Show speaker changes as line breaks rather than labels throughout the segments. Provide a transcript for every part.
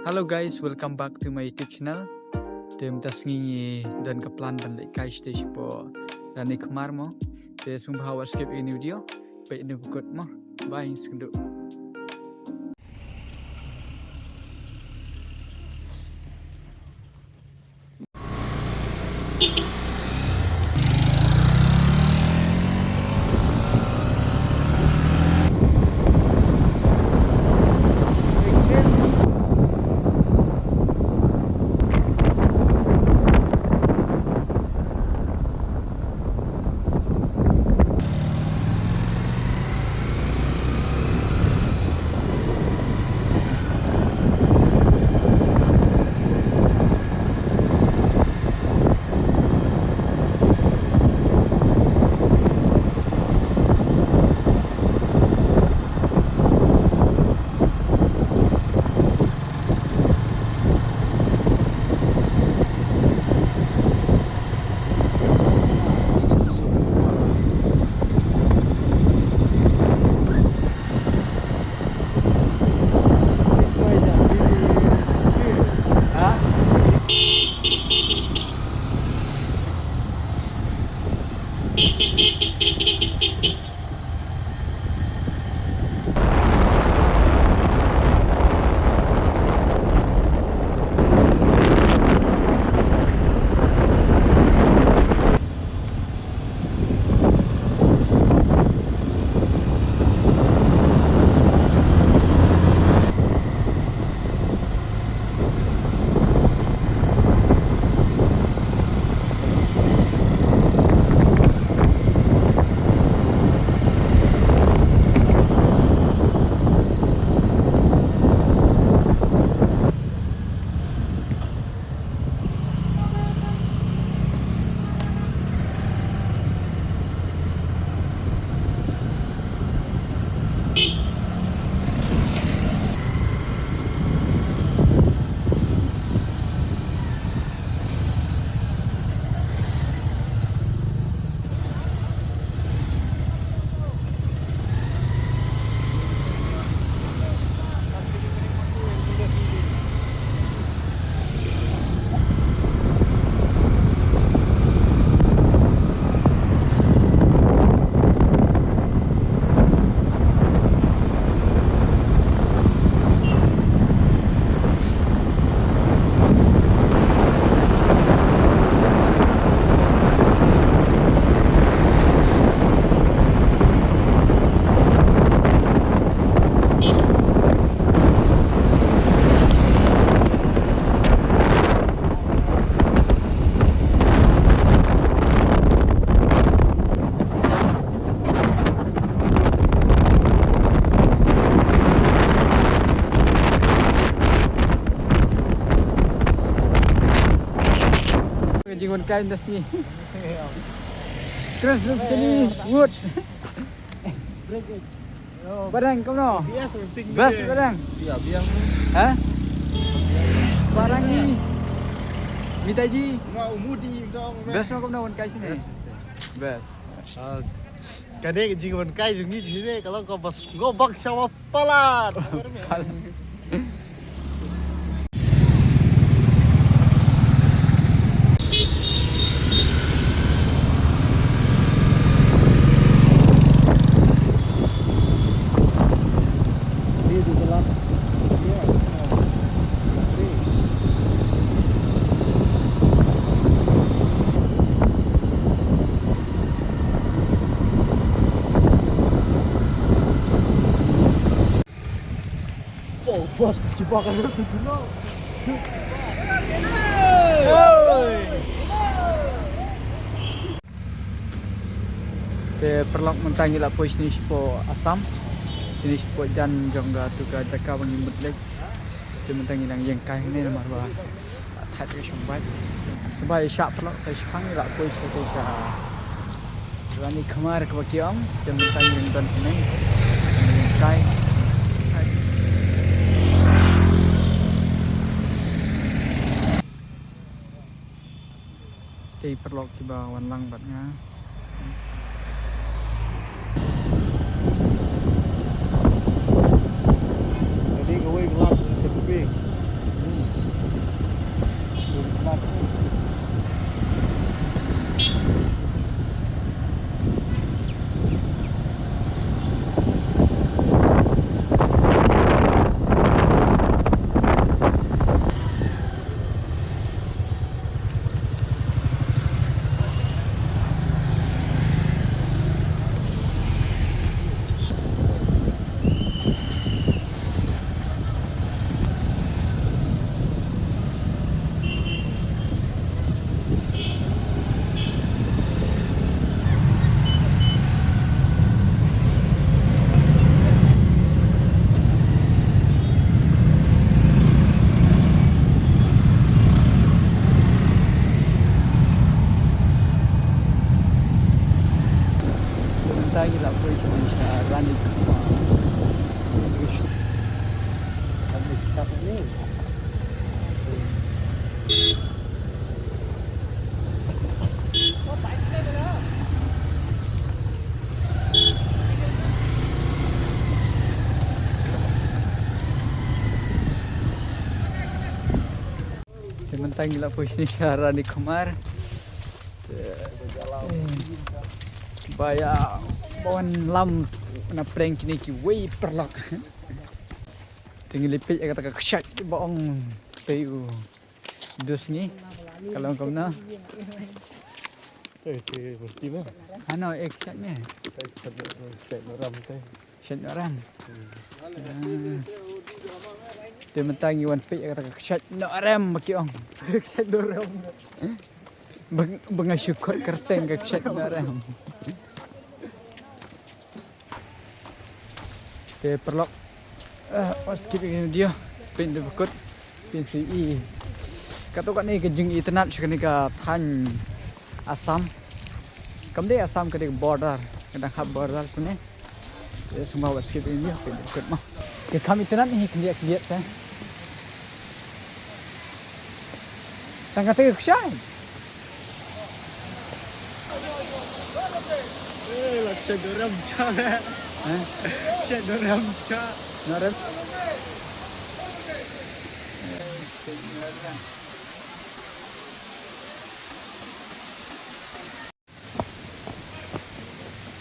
Hello guys, welcome back to my YouTube channel. Tem tas ngi dan ke plan balik kai stage po Ranikhamar mo. Te sumba hawa skip ini video. Baik ni bukut mo. Bye sekenduk. Jngohkai das ni. Terus sini wood. Barang kau no? Bas barang.
Ya, biang.
Ha? Barang ni. Mynta ji.
Mau mudi dong.
Bas kau no Jngohkai sini. Bas.
Kadang Jngohkai juga ni sini kalau kau bas ngobak sama pelat. Bos, jebakan itu dulu.
Te perlok mentangi la pos ni po asam. Sini po jan jongga tu ka Jaka bangi mutlek. Te mentangi nang jengkai ni nomor ba. Hat ke sombai. Sebai syak perlok sai sepang la pos te sya. Ranikhamar ke bakiam. Te mentangi nang dan ni. Jengkai. Te perlok tiba wan lang bat nga.
Jadi kau kelas lebih.
Mentang gila posisi Ranikhamar. Baya bawan lam na prank kini ki way perlak. Tinggal lipit ya kata kesyat baong tayu dos ni kalau kau na
berarti mah
ano eksyat ni
set ram teh
syat orang dia mentang iwan pit ya kata kesyat no ram makiong kesyat no ram bengasukot kerteng kesyat no ram dia perlak skip ini dia pin dia berkut pin CE kata kat ni ke jeng internet sekali ke than Assam kemudian Assam ke border kadang hab border sini dia semua skip ini dia pin dia berkut mah ke kami internet ni kelihatan kan tangga tengah kesyai
laksa doram cah laksa doram cah
Narem.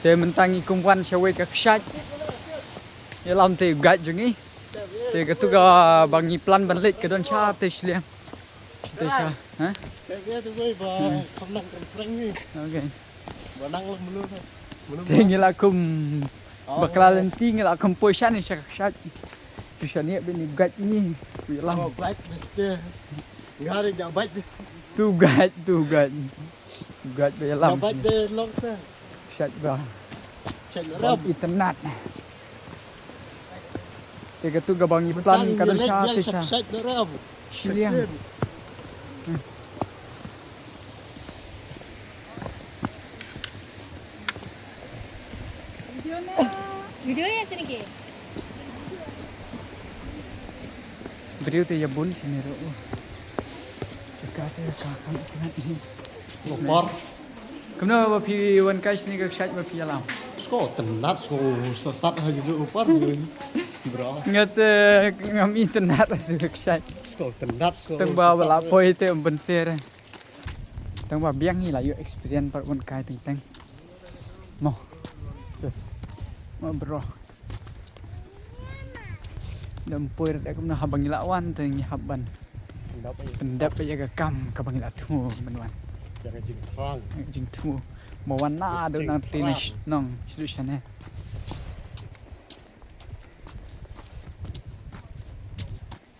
Dia mentangi kumpulan cewek ke syat. Ya lam te gat jungi. Te ketuga bangi plan balik ke don cha te sliam. Te cha, ha?
Kayak tu boy ba kamnang kreng ni.
Okey.
Banang lah mulu.
Tinggal aku bakalan tinggal aku posisi ni syat. Bisa ni bini gat ni.
Lama baik mesti. Enggak ada jak baik.
Tu gat. Gat be lam.
Baik deh long teh.
Syat ba.
Cek ram
internet. Tiga tu gabangi plan kadang cha te cha.
Cek ram.
Siliang.
Video ya sini ke?
Beriu tu ya bun sini ro. Jaka tu kakak internet ni.
Lopar.
Kena ba pi wan kai sini ke syat ba pi alam.
Sko tenat sko sesat aja dulu lopar bro.
Ngat ngam internet tu ke syat.
Sko tenat sko.
Tang ba bala poi te ben ser. Tang ba biang ni lah yo experience par wan kai teng. Mo. Yes. Mo bro. Dan poir dak kena habang ilawan teng haban. Pendap ya ke kam ka bang ilat tu menwan.
Jangan jing terang.
Jing tu. Mo wana do nang tinish nong solution eh.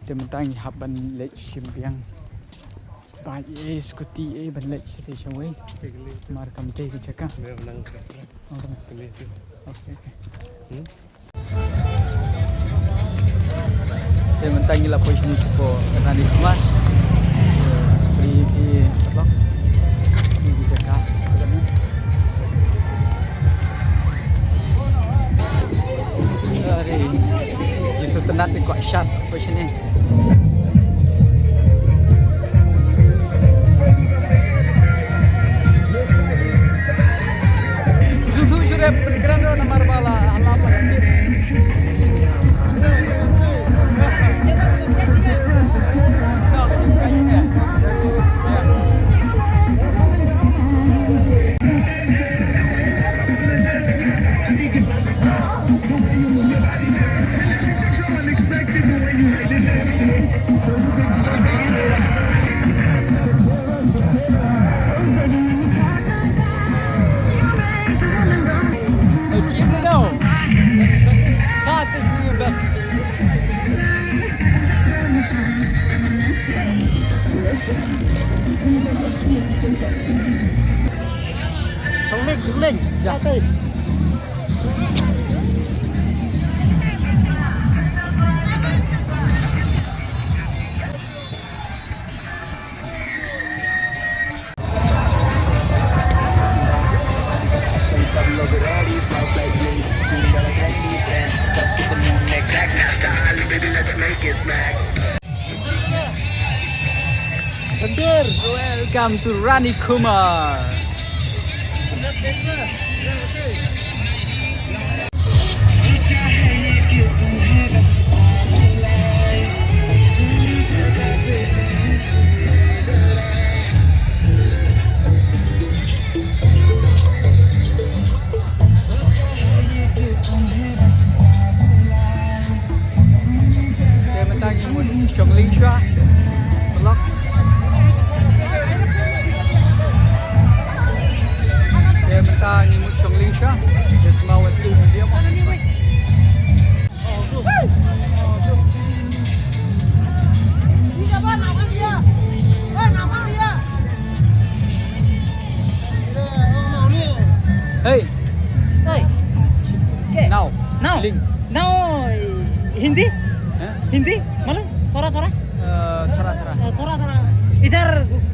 Dia mentang haban lech simbiang. Bai skuti ban lech sete chawai. Mar kam te ke Jaka.
Menang terang.
Okey. Dia mentang gila posisi sipo kata di rumah. Beri di apa? Di Jaka. Dari itu tenat ni kuat sharp posisi ni. Sudut sudah perkiraan nomor bala alam lagi.
Trúng lên. Dạ. Đây.
Welcome to Ranikhamar. Chong Linh Shua vlog. Dia minta ngimut Chong Linh Shua. Dia semua wasi dia. Hey,
Hey. Okay.
now,
Now.
Ling.
Now Hindi
Huh?
हिंदी मालूम थोड़ा थोड़ा
थोड़ा थोड़ा.
थोड़ा थोड़ा इधर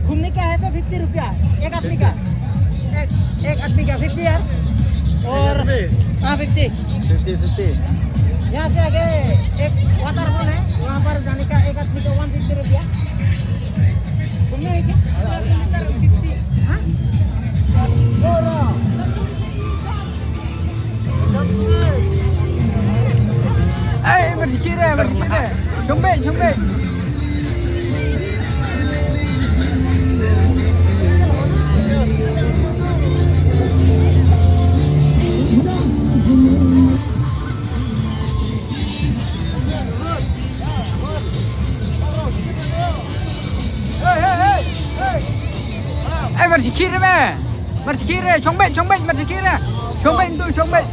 घूमने का है तो 50 रुपया एक आदमी का एक आदमी का 50 यार और हाँ 50
50-50.
यहाँ से आगे एक वाटरफॉल है वहाँ पर जाने का एक आदमी का 150 रुपया घूमने है क्या 50 हाँ
Hey, bersikir. Combek. Hey, bersikir meh. Bersikir, combek, bersikir. Combek.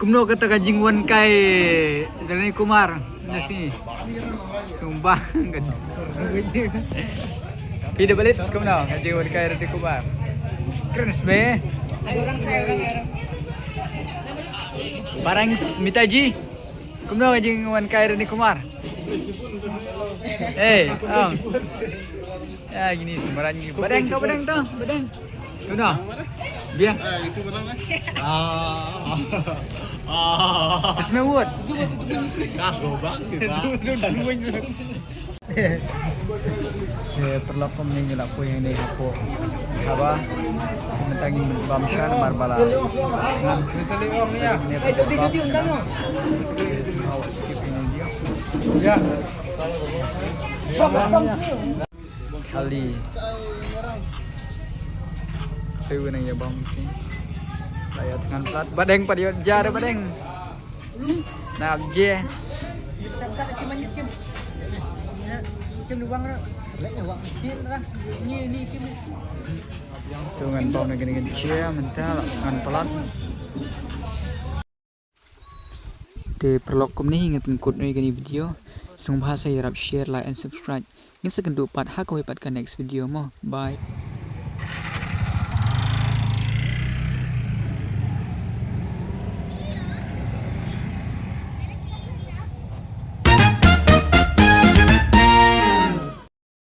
Kumno kata kajing ngohkai Ranikhamar di sini. Sumpah kan. Tidak balik kumno kajing ngohkai Ranikhamar. Keren sih. Barang Mynta kumno kajing ngohkai Ranikhamar. Ya gini sembarang badang tuh. Kumno. Dia.
Itu berapa?
Terus mewut.
Gas lubang gitu.
Perlu kau mengingat apa yang ini apa? Apa? Mentangi bamshan barbala.
jadi undang lo
Ya. Kali. Tuh nang ya bang sih. Layar dengan plat. Badeng pada jar badeng. Nah je.
Cim luang lah. Luang cim lah. Ni cim.
Tuh ngan bang nang gini je Mynta ngan plat. Te perlokom ni ingat pengikut ni gini video. Sung bahasa Arab share like and subscribe. Ngin sekendu pat ha kau ipat next video mo. Bye.